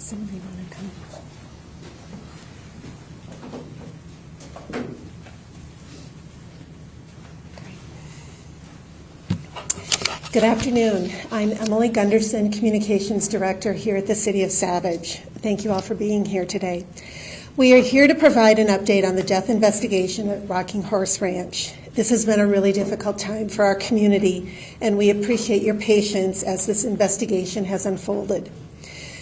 Somebody want to come? Good afternoon. I'm Emily Gunderson, Communications Director here at the City of Savage. Thank you all for being here today. We are here to provide an update on the death investigation at Rocking Horse Ranch. This has been a really difficult time for our community, and we appreciate your patience as this investigation has unfolded.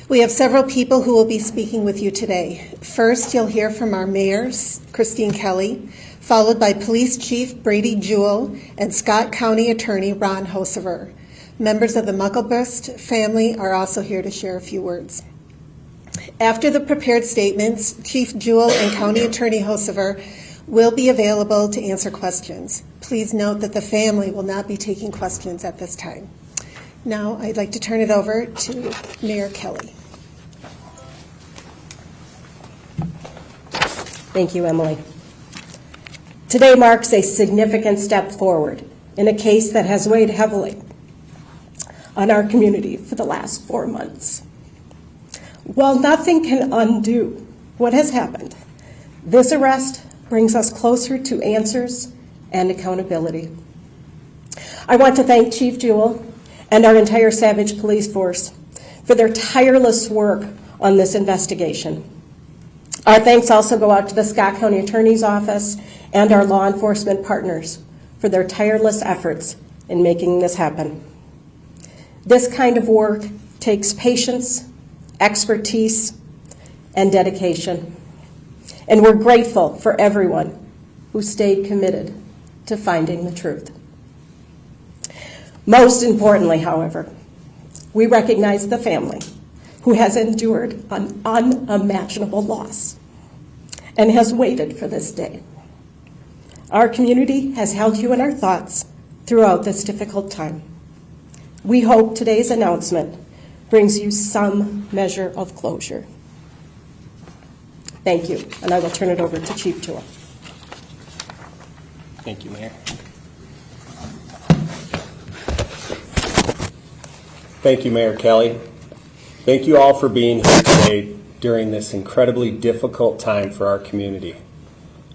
We have several people who will be speaking with you today. First, you'll hear from our mayor, Christine Kelly, followed by Police Chief Brady Juul and Scott County Attorney Ron Hosever. Members of the Muklebust family are also here to share a few words. After the prepared statements, Chief Juul and County Attorney Hosever will be available to answer questions. Please note that the family will not be taking questions at this time. Now, I'd like to turn it over to Mayor Kelly. Thank you, Emily. Today marks a significant step forward in a case that has weighed heavily on our community for the last 4 months. While nothing can undo what has happened, this arrest brings us closer to answers and accountability. I want to thank Chief Juul and our entire Savage Police Force for their tireless work on this investigation. Our thanks also go out to the Scott County Attorney's Office and our law enforcement partners for their tireless efforts in making this happen. This kind of work takes patience, expertise, and dedication. And we're grateful for everyone who stayed committed to finding the truth. Most importantly, however, we recognize the family who has endured an unimaginable loss and has waited for this day. Our community has held you in our thoughts throughout this difficult time. We hope today's announcement brings you some measure of closure. Thank you, and I will turn it over to Chief Juul. Thank you, Mayor. Thank you, Mayor Kelly. Thank you all for being here today during this incredibly difficult time for our community.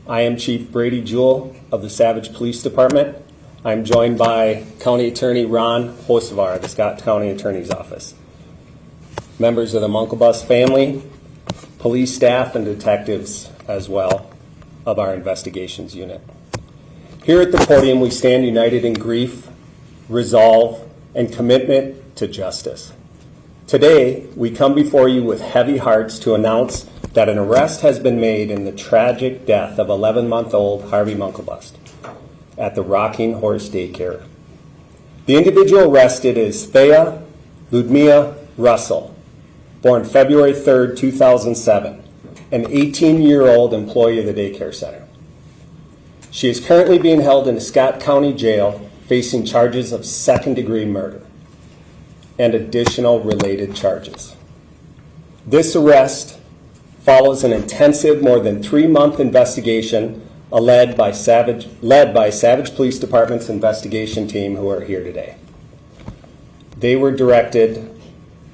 I am Chief Brady Juul of the Savage Police Department. I'm joined by County Attorney Ron Hosevar of the Scott County Attorney's Office. Members of the Muklebust family, police staff, and detectives as well of our investigations unit. Here at the podium, we stand united in grief, resolve, and commitment to justice. Today, we come before you with heavy hearts to announce that an arrest has been made in the tragic death of 11-month-old Harvey Muklebust at the Rocking Horse Daycare. The individual arrested is Theah Russell, born February 3rd, 2007, an 18-year-old employee of the daycare center. She is currently being held in the Scott County Jail facing charges of second-degree murder and additional related charges. This arrest follows an intensive, more than 3-month investigation led by Savage Police Department's investigation team who are here today. They were directed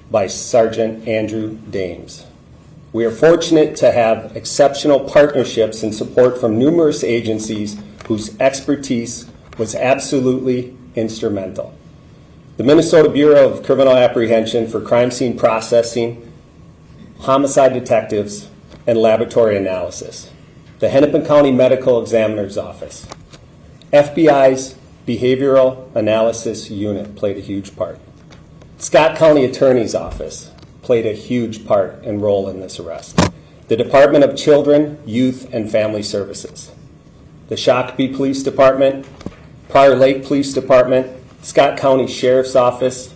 by Sergeant Andrew Dames. We are fortunate to have exceptional partnerships and support from numerous agencies whose expertise was absolutely instrumental. The Minnesota Bureau of Criminal Apprehension for crime scene processing, homicide detectives, and laboratory analysis. The Hennepin County Medical Examiner's Office. FBI's Behavioral Analysis Unit played a huge part. Scott County Attorney's Office played a huge part and role in this arrest. The Department of Children, Youth, and Family Services. The Shakopee Police Department, Prior Lake Police Department, Scott County Sheriff's Office,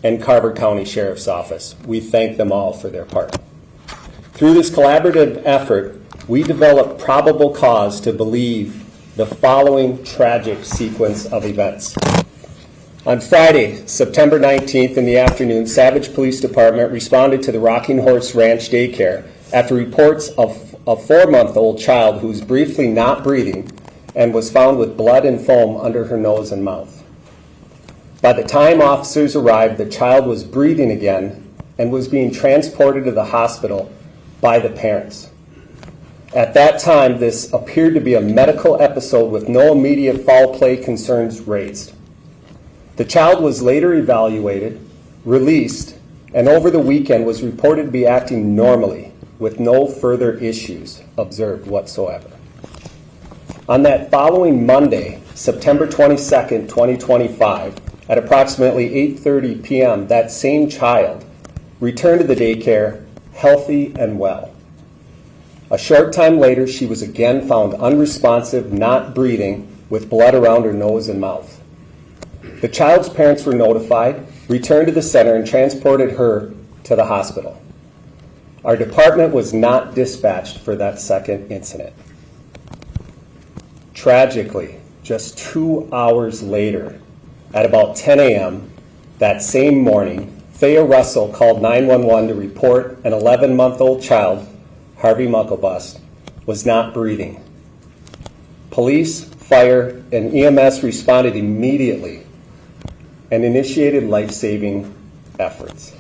and Carver County Sheriff's Office. We thank them all for their part. Through this collaborative effort, we developed probable cause to believe the following tragic sequence of events. On Friday, September 19th in the afternoon, Savage Police Department responded to the Rocking Horse Ranch Daycare after reports of a 4-month-old child who was briefly not breathing and was found with blood and foam under her nose and mouth. By the time officers arrived, the child was breathing again and was being transported to the hospital by the parents. At that time, this appeared to be a medical episode with no immediate foul play concerns raised. The child was later evaluated, released, and over the weekend was reported to be acting normally with no further issues observed whatsoever. On that following Monday, September 22nd, 2025, at approximately 8:30 p.m., that same child returned to the daycare healthy and well. A short time later, she was again found unresponsive, not breathing, with blood around her nose and mouth. The child's parents were notified, returned to the center, and transported her to the hospital. Our department was not dispatched for that second incident. Tragically, just 2 hours later, at about 10 a.m. that same morning, Theah Russell called 911 to report an 11-month-old child, Harvey Muklebust, was not breathing. Police, fire, and EMS responded immediately and initiated life-saving efforts.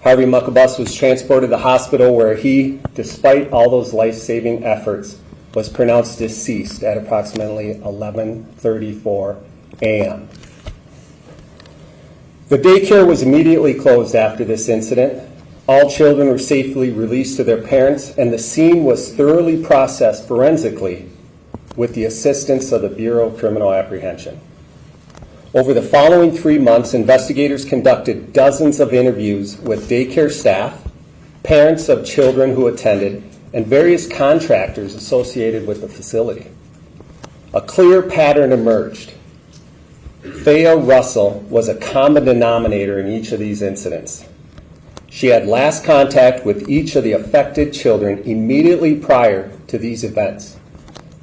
Harvey Muklebust was transported to the hospital where he, despite all those life-saving efforts, was pronounced deceased at approximately 11:34 a.m. The daycare was immediately closed after this incident. All children were safely released to their parents, and the scene was thoroughly processed forensically with the assistance of the Bureau of Criminal Apprehension. Over the following 3 months, investigators conducted dozens of interviews with daycare staff, parents of children who attended, and various contractors associated with the facility. A clear pattern emerged. Theah Russell was a common denominator in each of these incidents. She had last contact with each of the affected children immediately prior to these events.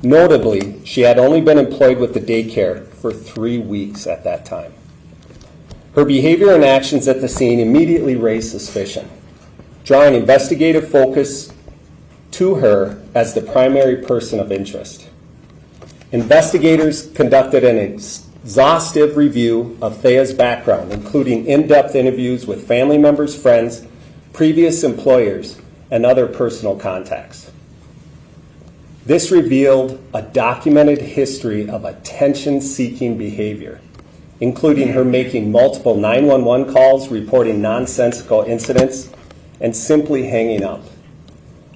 Notably, she had only been employed with the daycare for 3 weeks at that time. Her behavior and actions at the scene immediately raised suspicion, drawing investigative focus to her as the primary person of interest. Investigators conducted an exhaustive review of Theah's background, including in-depth interviews with family members, friends, previous employers, and other personal contacts. This revealed a documented history of attention-seeking behavior, including her making multiple 911 calls, reporting nonsensical incidents, and simply hanging up.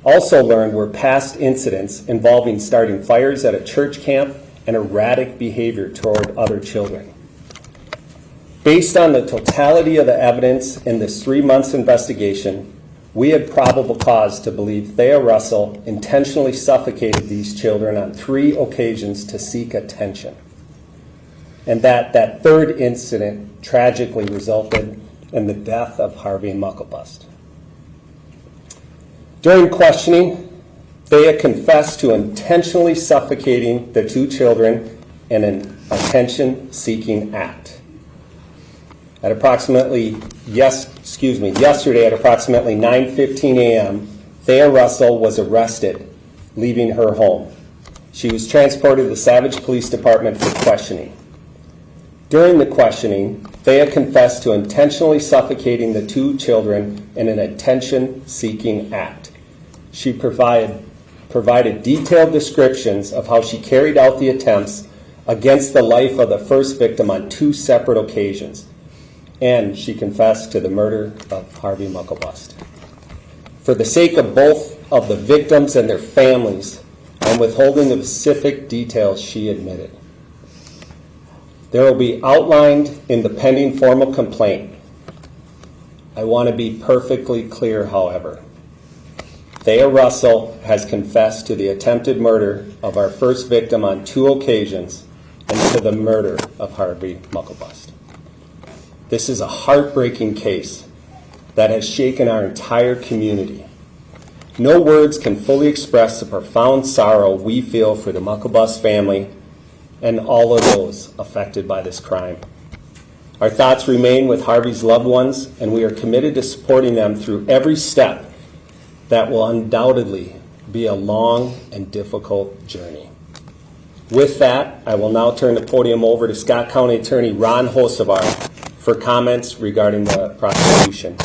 Also learned were past incidents involving starting fires at a church camp and erratic behavior toward other children. Based on the totality of the evidence in this 3 months investigation, we had probable cause to believe Theah Russell intentionally suffocated these children on 3 occasions to seek attention, and that third incident tragically resulted in the death of Harvey Muklebust. During questioning, Theah confessed to intentionally suffocating the 2 children in an attention-seeking act. Yesterday at approximately 9:15 a.m., Theah Russell was arrested, leaving her home. She was transported to the Savage Police Department for questioning. During the questioning, Theah confessed to intentionally suffocating the 2 children in an attention-seeking act. She provided detailed descriptions of how she carried out the attempts against the life of the first victim on 2 separate occasions, and she confessed to the murder of Harvey Muklebust. For the sake of both of the victims and their families, I'm withholding the specific details she admitted. There will be outlined in the pending formal complaint. I want to be perfectly clear, however. Theah Russell has confessed to the attempted murder of our first victim on 2 occasions and to the murder of Harvey Muklebust. This is a heartbreaking case that has shaken our entire community. No words can fully express the profound sorrow we feel for the Muklebust family and all of those affected by this crime. Our thoughts remain with Harvey's loved ones, and we are committed to supporting them through every step that will undoubtedly be a long and difficult journey. With that, I will now turn the podium over to Scott County Attorney Ron Hosevar for comments regarding the prosecution.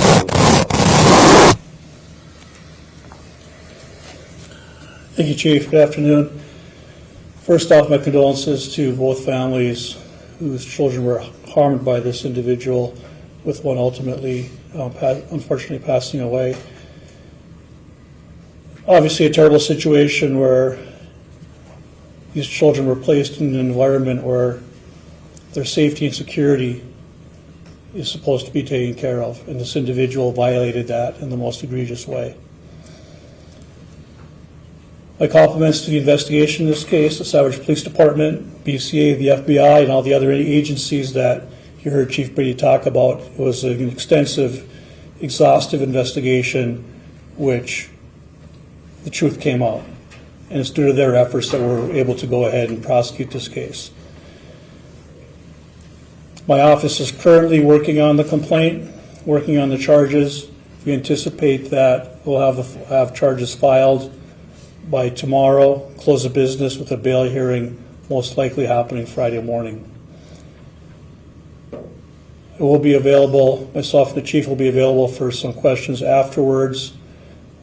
Thank you, Chief. Good afternoon. First off, my condolences to both families whose children were harmed by this individual, with one ultimately, unfortunately, passing away. Obviously, a terrible situation where these children were placed in an environment where their safety and security is supposed to be taken care of, and this individual violated that in the most egregious way. My compliments to the investigation in this case, the Savage Police Department, BCA, the FBI, and all the other agencies that you heard Chief Brady talk about. It was an extensive, exhaustive investigation which the truth came out. And it's due to their efforts that we're able to go ahead and prosecute this case. My office is currently working on the complaint, working on the charges. We anticipate that we'll have charges filed by tomorrow, close of business, with a bail hearing most likely happening Friday morning. It will be available, myself and the Chief will be available for some questions afterwards.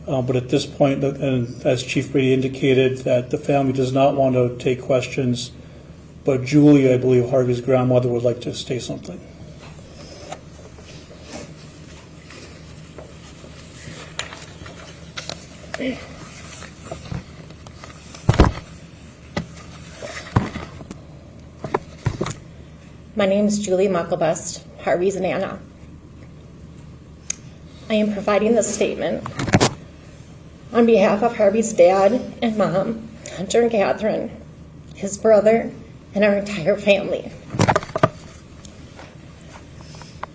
But at this point, and as Chief Brady indicated, that the family does not want to take questions, but Julie, I believe Harvey's grandmother, would like to say something. My name is Julie Muklebust, Harvey's Nana. I am providing this statement on behalf of Harvey's dad and mom, Hunter and Catherine, his brother, and our entire family.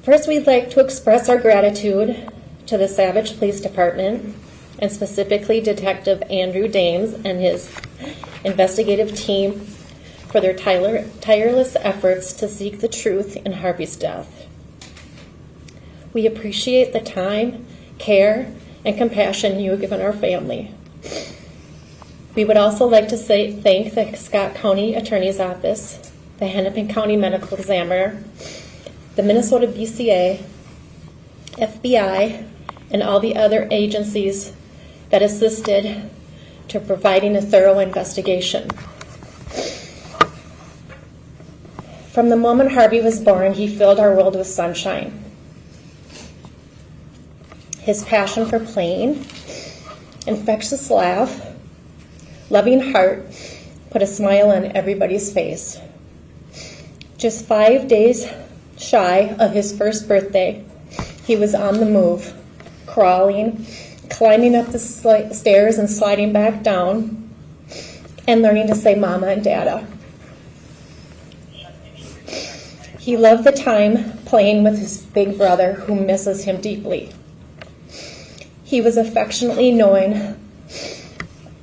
First, we'd like to express our gratitude to the Savage Police Department, and specifically Detective Andrew Dames and his investigative team for their tireless efforts to seek the truth in Harvey's death. We appreciate the time, care, and compassion you have given our family. We would also like to thank the Scott County Attorney's Office, the Hennepin County Medical Examiner, the Minnesota BCA, FBI, and all the other agencies that assisted to providing a thorough investigation. From the moment Harvey was born, he filled our world with sunshine. His passion for playing, infectious laugh, loving heart put a smile on everybody's face. Just 5 days shy of his first birthday, he was on the move, crawling, climbing up the stairs and sliding back down, and learning to say mama and dada. He loved the time playing with his big brother, who misses him deeply. He was affectionately known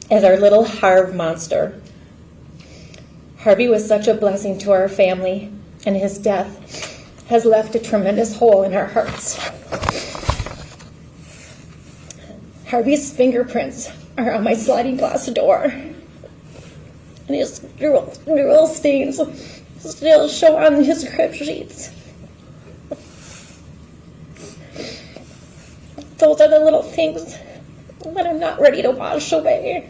as our little Harv monster. Harvey was such a blessing to our family, and his death has left a tremendous hole in our hearts. Harvey's fingerprints are on my sliding glass door, and his drool stains still show on his crib sheets. Those are the little things that I'm not ready to wash away.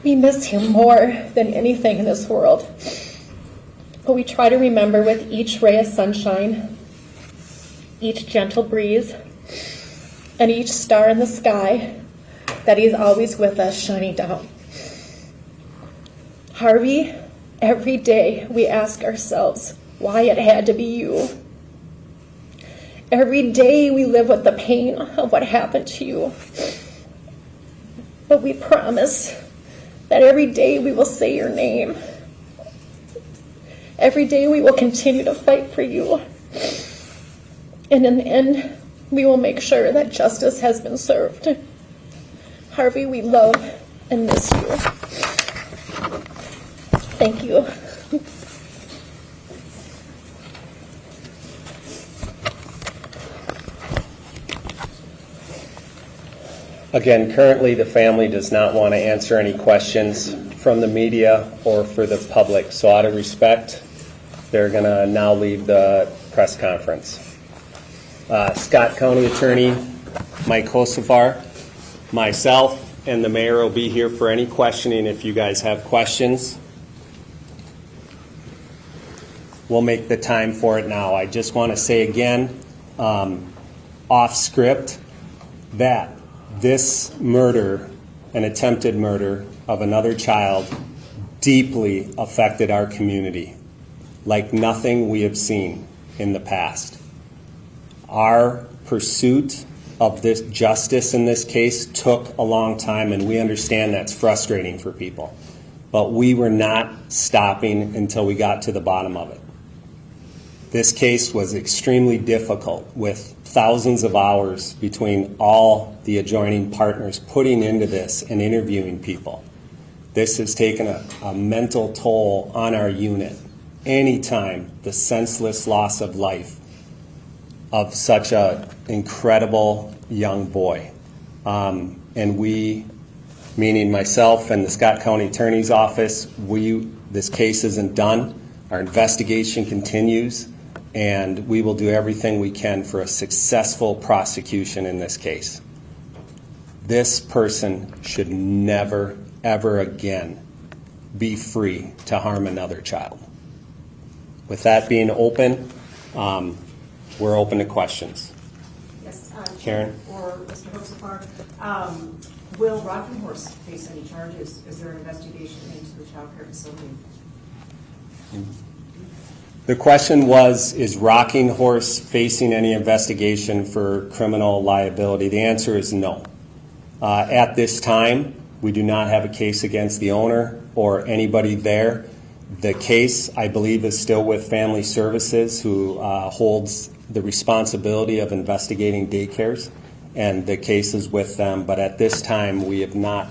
We miss him more than anything in this world, but we try to remember with each ray of sunshine, each gentle breeze, and each star in the sky that he's always with us, shining down. Harvey, every day we ask ourselves why it had to be you. Every day we live with the pain of what happened to you. But we promise that every day we will say your name. Every day we will continue to fight for you. And in the end, we will make sure that justice has been served. Harvey, we love and miss you. Thank you. Again, currently the family does not want to answer any questions from the media or for the public. So out of respect, they're going to now leave the press conference. Scott County Attorney Mike Hosefar, myself, and the mayor will be here for any questioning if you guys have questions. We'll make the time for it now. I just want to say again, off script, that this murder, an attempted murder of another child, deeply affected our community like nothing we have seen in the past. Our pursuit of this justice in this case took a long time, and we understand that's frustrating for people. But we were not stopping until we got to the bottom of it. This case was extremely difficult, with thousands of hours between all the adjoining partners putting into this and interviewing people. This has taken a mental toll on our unit. Anytime the senseless loss of life of such an incredible young boy. And we, meaning myself and the Scott County Attorney's Office, this case isn't done. Our investigation continues, and we will do everything we can for a successful prosecution in this case. This person should never, ever again be free to harm another child. With that being open, we're open to questions. Yes, Karen? Or Mr. Hosefar, will Rocking Horse face any charges? Is there an investigation into the child care facility? The question was, is Rocking Horse facing any investigation for criminal liability? The answer is no. At this time, we do not have a case against the owner or anybody there. The case, I believe, is still with Family Services, who holds the responsibility of investigating daycares, and the case is with them. But at this time, we have not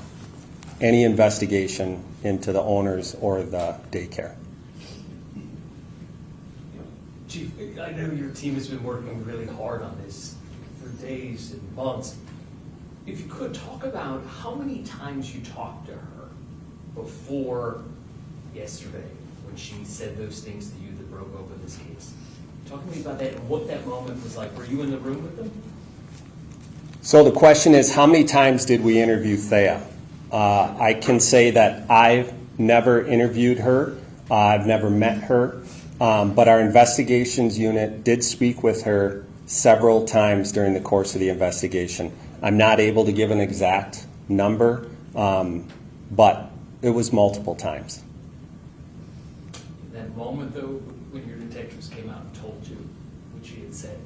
any investigation into the owners or the daycare. Chief, I know your team has been working really hard on this for days and months. If you could talk about how many times you talked to her before yesterday when she said those things to you that broke open this case. Talk to me about that and what that moment was like. Were you in the room with them? So the question is, how many times did we interview Theah? I can say that I've never interviewed her. I've never met her. But our investigations unit did speak with her several times during the course of the investigation. I'm not able to give an exact number, but it was multiple times. That moment, though, when your detectives came out and told you what she had said,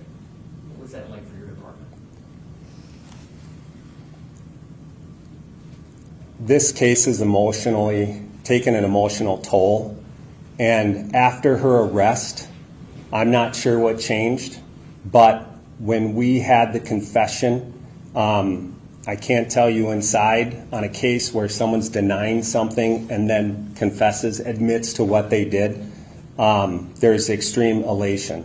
what was that like for your department? This case has taken an emotional toll. And after her arrest, I'm not sure what changed, but when we had the confession, I can't tell you inside on a case where someone's denying something and then confesses, admits to what they did, there's extreme elation.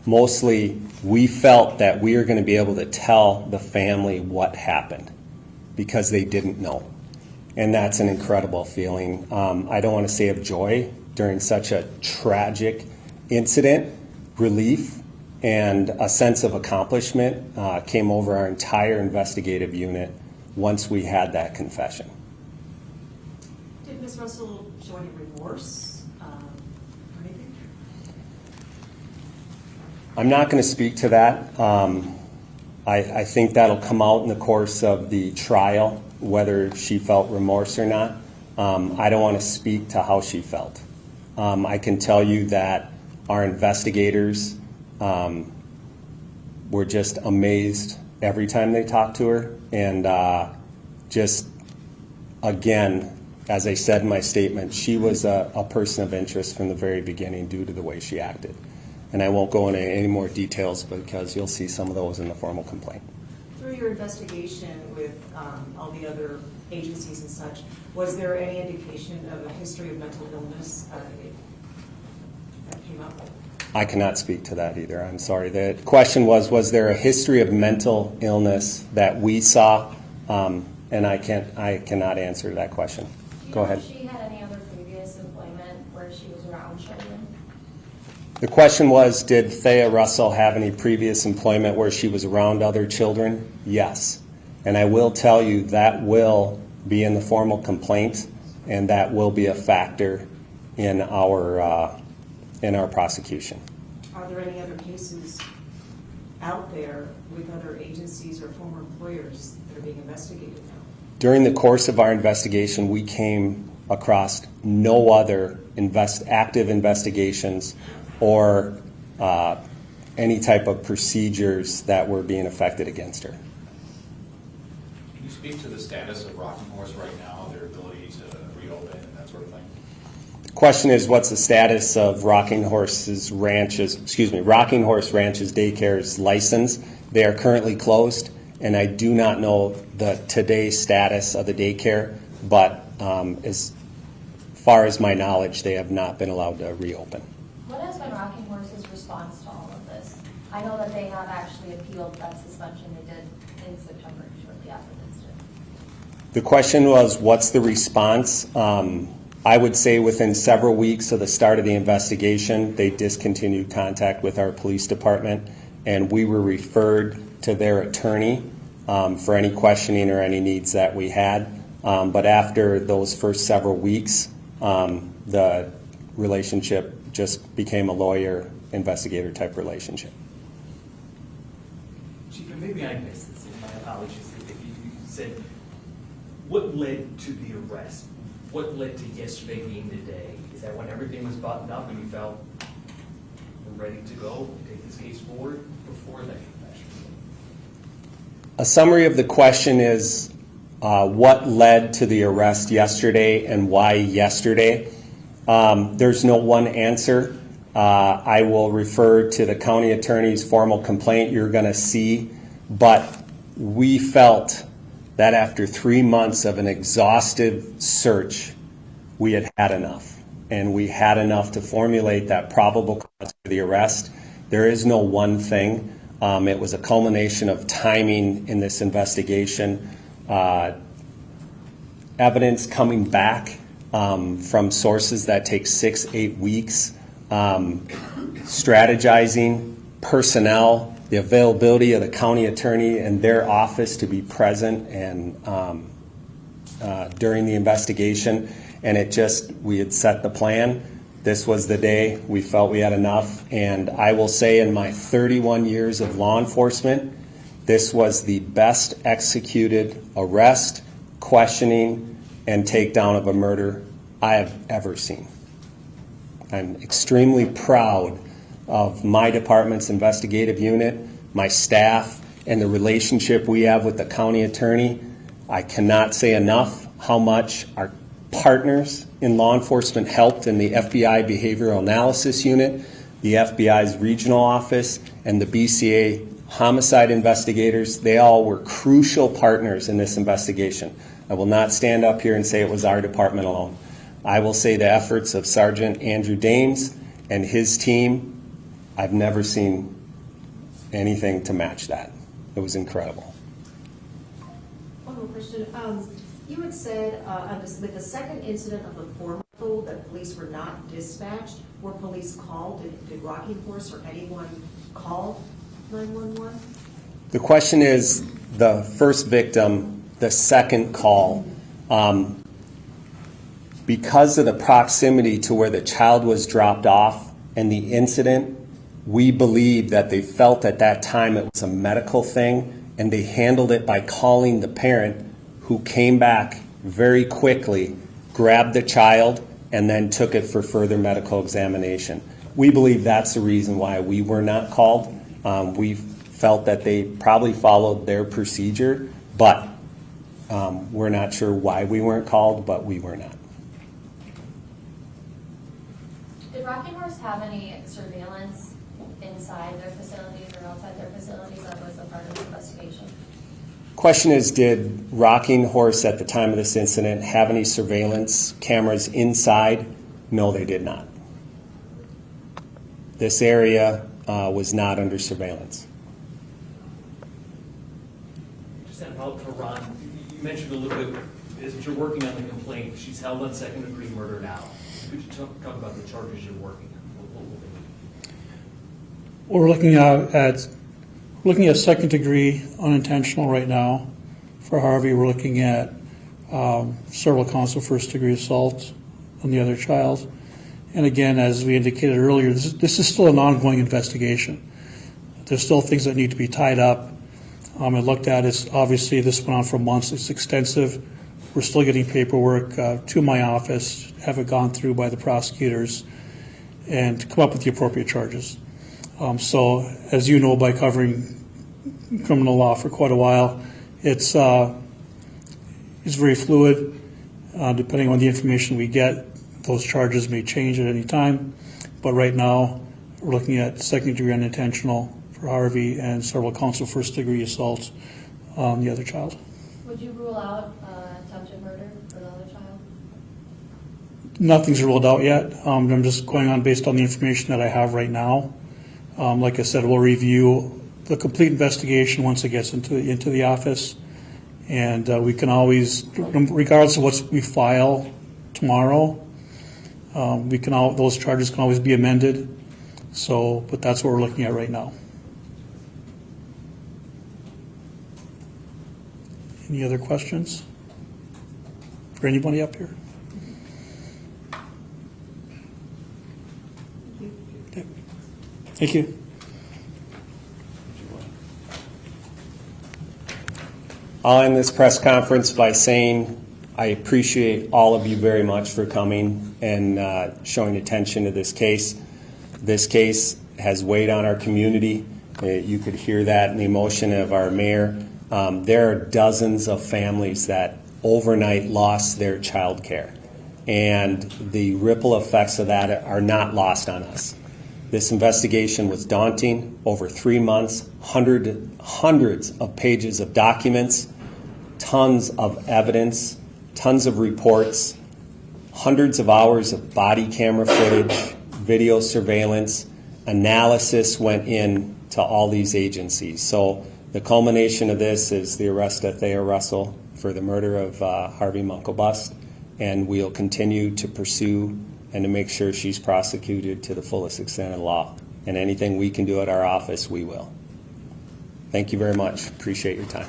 Mostly, we felt that we were going to be able to tell the family what happened because they didn't know. And that's an incredible feeling. I don't want to say of joy during such a tragic incident. Relief and a sense of accomplishment came over our entire investigative unit once we had that confession. Did Ms. Russell show any remorse or anything? I'm not going to speak to that. I think that'll come out in the course of the trial, whether she felt remorse or not. I don't want to speak to how she felt. I can tell you that our investigators were just amazed every time they talked to her. And just, again, as I said in my statement, she was a person of interest from the very beginning due to the way she acted. And I won't go into any more details because you'll see some of those in the formal complaint. Through your investigation with all the other agencies and such, was there any indication of a history of mental illness that came up? I cannot speak to that either. I'm sorry. The question was there a history of mental illness that we saw? And I cannot answer that question. Go ahead. If she had any other previous employment where she was around children? The question was, did Theah Russell have any previous employment where she was around other children? Yes. And I will tell you that will be in the formal complaint, and that will be a factor in our prosecution. Are there any other cases out there with other agencies or former employers that are being investigated now? During the course of our investigation, we came across no other active investigations or any type of procedures that were being affected against her. Can you speak to the status of Rocking Horse right now, their ability to reopen and that sort of thing? The question is, what's the status of Rocking Horse Ranch's daycare's license? They are currently closed, and I do not know the today's status of the daycare, but as far as my knowledge, they have not been allowed to reopen. What has been Rocking Horse's response to all of this? I know that they have actually appealed that suspension they did in September, shortly after the incident. The question was, what's the response? I would say within several weeks of the start of the investigation, they discontinued contact with our police department, and we were referred to their attorney for any questioning or any needs that we had. But after those first several weeks, the relationship just became a lawyer-investigator type relationship. Chief, and maybe I missed this, and my apologies if you said, what led to the arrest? What led to yesterday being the day? Is that when everything was buttoned up and you felt we're ready to go and take this case forward before that confession? A summary of the question is what led to the arrest yesterday and why yesterday? There's no one answer. I will refer to the county attorney's formal complaint you're going to see, but we felt that after 3 months of an exhaustive search, we had had enough, and we had enough to formulate that probable cause for the arrest. There is no one thing. It was a culmination of timing in this investigation, evidence coming back from sources that take 6-8 weeks, strategizing, personnel, the availability of the county attorney and their office to be present and during the investigation. And we had set the plan. This was the day we felt we had enough. And I will say, in my 31 years of law enforcement, this was the best executed arrest, questioning, and takedown of a murder I have ever seen. I'm extremely proud of my department's investigative unit, my staff, and the relationship we have with the county attorney. I cannot say enough how much our partners in law enforcement helped in the FBI Behavioral Analysis Unit, the FBI's regional office, and the BCA homicide investigators. They all were crucial partners in this investigation. I will not stand up here and say it was our department alone. I will say the efforts of Sergeant Andrew Dames and his team, I've never seen anything to match that. It was incredible. One more question. You had said with the second incident of the 4-month-old that police were not dispatched. Were police called? Did Rocking Horse or anyone call 911? The question is the first victim, the second call. Because of the proximity to where the child was dropped off and the incident, we believe that they felt at that time it was a medical thing, and they handled it by calling the parent, who came back very quickly, grabbed the child, and then took it for further medical examination. We believe that's the reason why we were not called. We felt that they probably followed their procedure, but we're not sure why we weren't called, but we were not. Did Rocking Horse have any surveillance inside their facilities or outside their facilities that was a part of the investigation? Question is, did Rocking Horse at the time of this incident have any surveillance cameras inside? No, they did not. This area was not under surveillance. Just that about for Ron, you mentioned a little bit, as you're working on the complaint, she's held on second-degree murder now. Could you talk about the charges you're working on? What will they be? We're looking at second degree unintentional right now. For Harvey, we're looking at several counts of first degree assault on the other child. And again, as we indicated earlier, this is still an ongoing investigation. There's still things that need to be tied up. I looked at it, obviously this went on for months, it's extensive. We're still getting paperwork to my office, have it gone through by the prosecutors, and come up with the appropriate charges. So, as you know, by covering criminal law for quite a while, it's very fluid. Depending on the information we get, those charges may change at any time. But right now, we're looking at second degree unintentional for Harvey and several counts of first degree assault on the other child. Would you rule out attempted murder for the other child? Nothing's ruled out yet. I'm just going on based on the information that I have right now. Like I said, we'll review the complete investigation once it gets into the office, and we can always, regardless of what we file tomorrow, those charges can always be amended. So, but that's what we're looking at right now. Any other questions for anybody up here? Okay. Thank you. I'll end this press conference by saying I appreciate all of you very much for coming and showing attention to this case. This case has weighed on our community. You could hear that in the emotion of our mayor. There are dozens of families that overnight lost their child care, and the ripple effects of that are not lost on us. This investigation was daunting, over 3 months, hundreds of pages of documents, tons of evidence, tons of reports, hundreds of hours of body camera footage, video surveillance, analysis went in to all these agencies. So the culmination of this is the arrest of Theah Russell for the murder of Harvey Muklebust, and we'll continue to pursue and to make sure she's prosecuted to the fullest extent of the law. And anything we can do at our office, we will. Thank you very much. Appreciate your time.